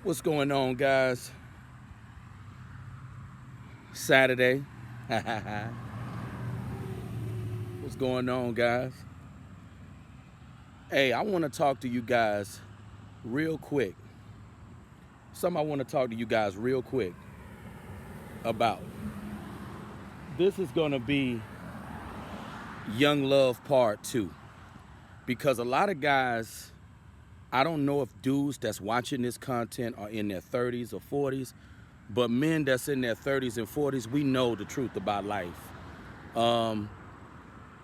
What's going on, guys? Saturday. What's going on, guys? Hey, I want to talk to you guys real quick. Something I want to talk to you guys real quick about. This is going to be Young Love Part 2. Because a lot of guys, I don't know if dudes that's watching this content are in their 30s or 40s, but men that's in their 30s and 40s, we know the truth about life.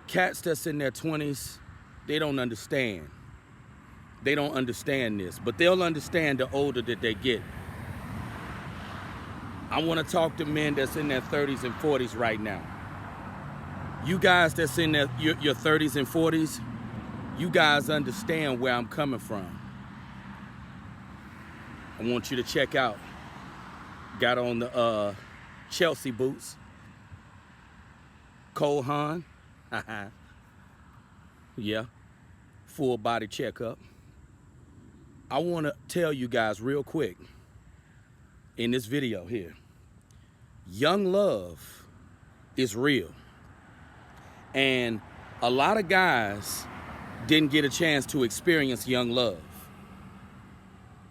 Cats that's in their 20s, they don't understand. They don't understand this, but they'll understand the older that they get. I want to talk to men that's in their 30s and 40s right now. You guys that's in your 30s and 40s, you guys understand where I'm coming from. I want you to check out. Got on the Chelsea boots. Cole Haan. Yeah. Full body checkup. I want to tell you guys real quick in this video here. Young love is real. And a lot of guys didn't get a chance to experience young love.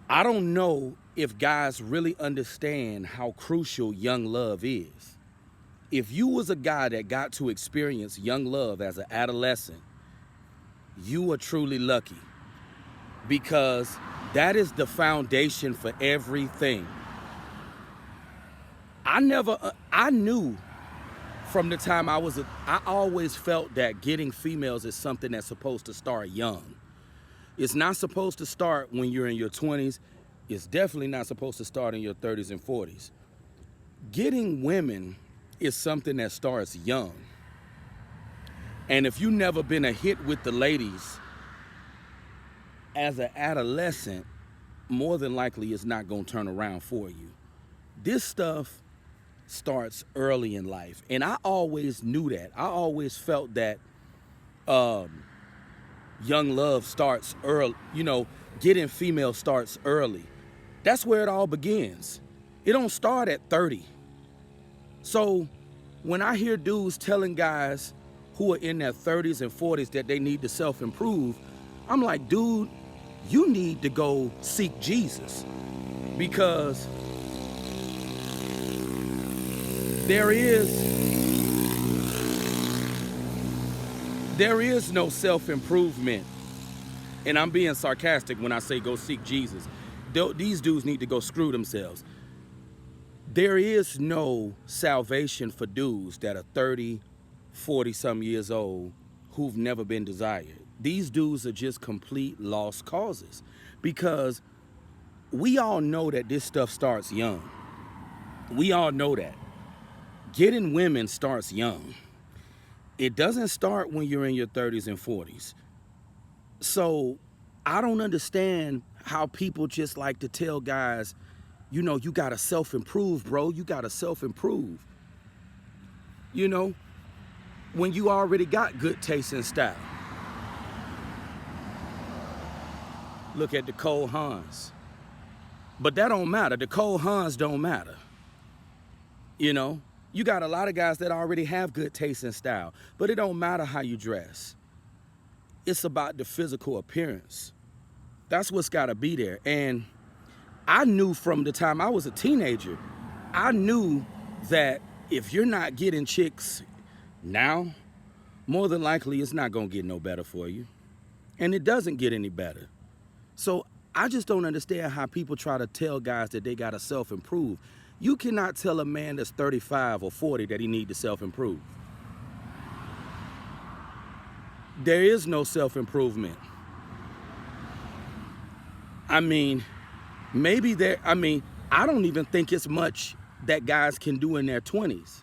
I don't know if guys really understand how crucial young love is. If you was a guy that got to experience young love as an adolescent, you are truly lucky, because that is the foundation for everything. I knew from the time I always felt that getting females is something that's supposed to start young. It's not supposed to start when you're in your 20s. It's definitely not supposed to start in your 30s and 40s. Getting women is something that starts young. And if you've never been a hit with the ladies as an adolescent, more than likely it's not going to turn around for you. This stuff starts early in life. And I always knew that. I always felt that young love starts early. Getting female starts early. That's where it all begins. It don't start at 30. So when I hear dudes telling guys who are in their 30s and 40s that they need to self-improve, I'm like, dude, you need to go seek Jesus, because there is no self-improvement. And I'm being sarcastic when I say go seek Jesus. These dudes need to go screw themselves. There is no salvation for dudes that are 30, 40-some years old who've never been desired. These dudes are just complete lost causes, because we all know that this stuff starts young. We all know that. Getting women starts young. It doesn't start when you're in your 30s and 40s. So I don't understand how people just like to tell guys, you gotta self-improve, bro. You gotta self-improve. When you already got good taste and style. Look at the Cole Haans. But that don't matter. The Cole Haans don't matter. You got a lot of guys that already have good taste and style, but it don't matter how you dress. It's about the physical appearance. That's what's got to be there. And I knew from the time I was a teenager, I knew that if you're not getting chicks now, more than likely it's not going to get no better for you. And it doesn't get any better. So I just don't understand how people try to tell guys that they got to self-improve. You cannot tell a man that's 35 or 40 that he need to self-improve. There is no self-improvement. I don't even think it's much that guys can do in their 20s.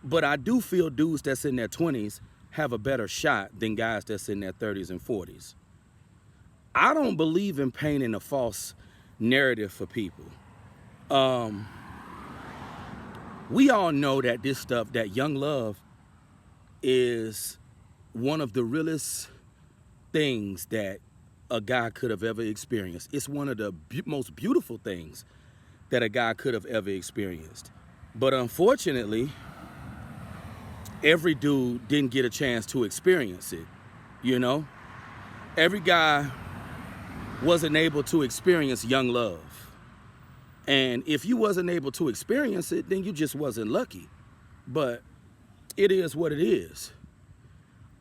But I do feel dudes that's in their 20s have a better shot than guys that's in their 30s and 40s. I don't believe in painting a false narrative for people. We all know that this stuff, that young love, is one of the realest things that a guy could have ever experienced. It's one of the most beautiful things that a guy could have ever experienced. But unfortunately, every dude didn't get a chance to experience it, you know? Every guy wasn't able to experience young love. And if you wasn't able to experience it, then you just wasn't lucky. But it is what it is.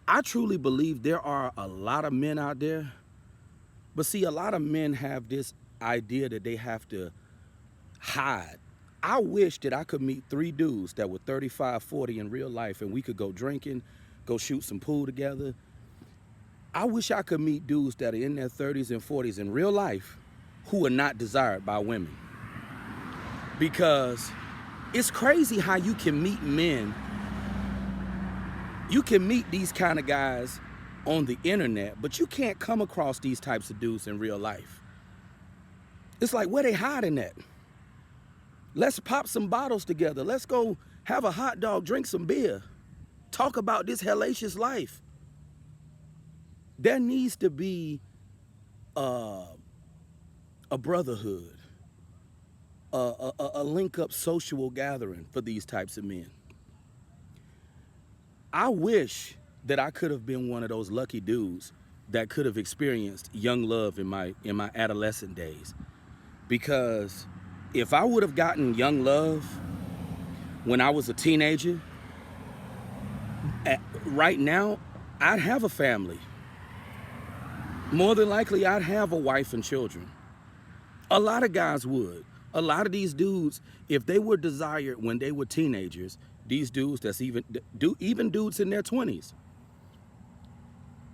I truly believe there are a lot of men out there, but see, a lot of men have this idea that they have to hide. I wish that I could meet 3 dudes that were 35, 40 in real life and we could go drinking, go shoot some pool together. I wish I could meet dudes that are in their 30s and 40s in real life who are not desired by women. Because it's crazy how you can meet men. You can meet these kind of guys on the internet, but you can't come across these types of dudes in real life. It's like, where they hiding at? Let's pop some bottles together. Let's go have a hot dog, drink some beer. Talk about this hellacious life. There needs to be a brotherhood, a link-up social gathering for these types of men. I wish that I could have been one of those lucky dudes that could have experienced young love in my adolescent days. Because if I would have gotten young love when I was a teenager, right now, I'd have a family. More than likely, I'd have a wife and children. A lot of guys would. A lot of these dudes, if they were desired when they were teenagers, these dudes that's even dudes in their 20s,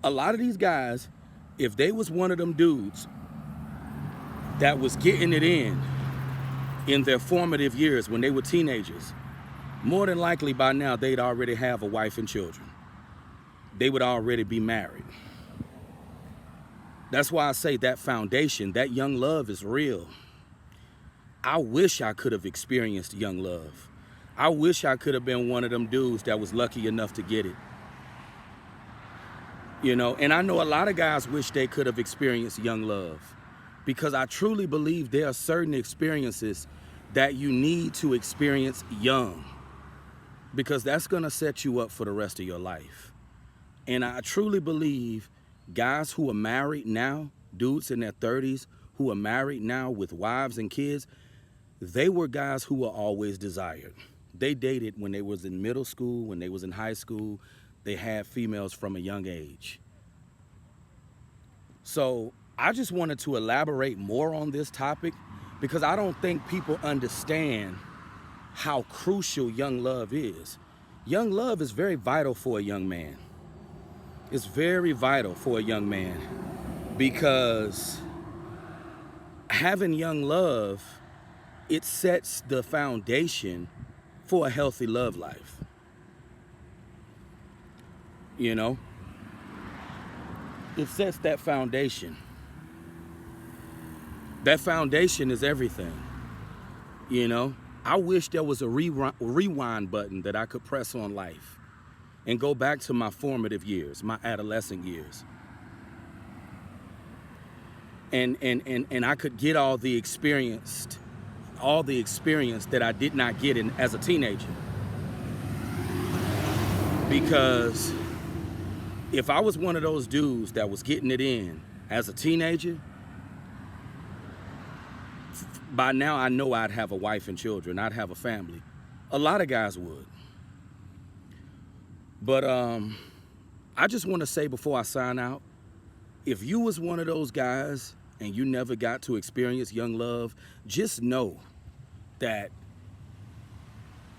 a lot of these guys, if they was one of them dudes that was getting it in their formative years when they were teenagers, more than likely by now they'd already have a wife and children. They would already be married. That's why I say that foundation, that young love is real. I wish I could have experienced young love. I wish I could have been one of them dudes that was lucky enough to get it. You know, and I know a lot of guys wish they could have experienced young love, because I truly believe there are certain experiences that you need to experience young, because that's gonna set you up for the rest of your life. And I truly believe guys who are married now, dudes in their 30s who are married now with wives and kids, they were guys who were always desired. They dated when they was in middle school, when they was in high school. They had females from a young age. So I just wanted to elaborate more on this topic, because I don't think people understand how crucial young love is. Young love is very vital for a young man. It's very vital for a young man, because having young love, it sets the foundation for a healthy love life. You know? It sets that foundation. That foundation is everything. You know? I wish there was a rewind button that I could press on life and go back to my formative years, my adolescent years. And I could get all the experience that I did not get as a teenager. Because if I was one of those dudes that was getting it in as a teenager, by now I know I'd have a wife and children. I'd have a family. A lot of guys would. But I just want to say before I sign out, if you was one of those guys and you never got to experience young love, just know that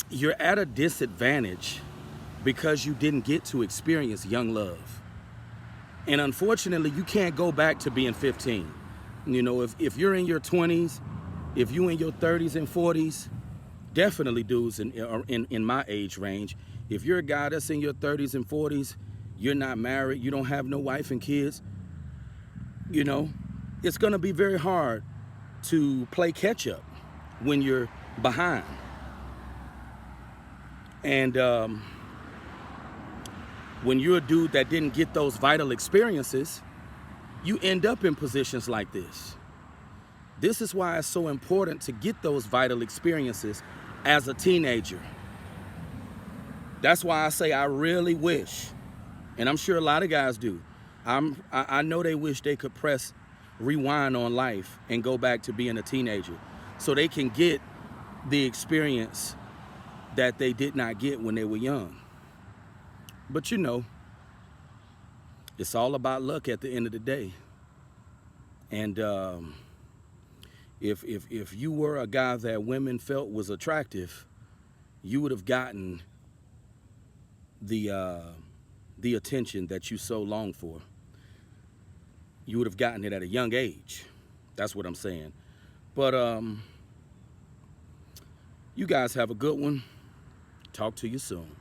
you're at a disadvantage because you didn't get to experience young love. And unfortunately, you can't go back to being 15. You know, if you're in your 20s, if you're in your 30s and 40s, definitely dudes in my age range, if you're a guy that's in your 30s and 40s, you're not married, you don't have no wife and kids, you know, it's gonna be very hard to play catch up when you're behind. And when you're a dude that didn't get those vital experiences, you end up in positions like this. This is why it's so important to get those vital experiences as a teenager. That's why I say I really wish, and I'm sure a lot of guys do, I know they wish they could press rewind on life and go back to being a teenager so they can get the experience that they did not get when they were young. But you know, it's all about luck at the end of the day. And if you were a guy that women felt was attractive, you would have gotten the attention that you so long for. You would have gotten it at a young age. That's what I'm saying. But you guys have a good one. Talk to you soon.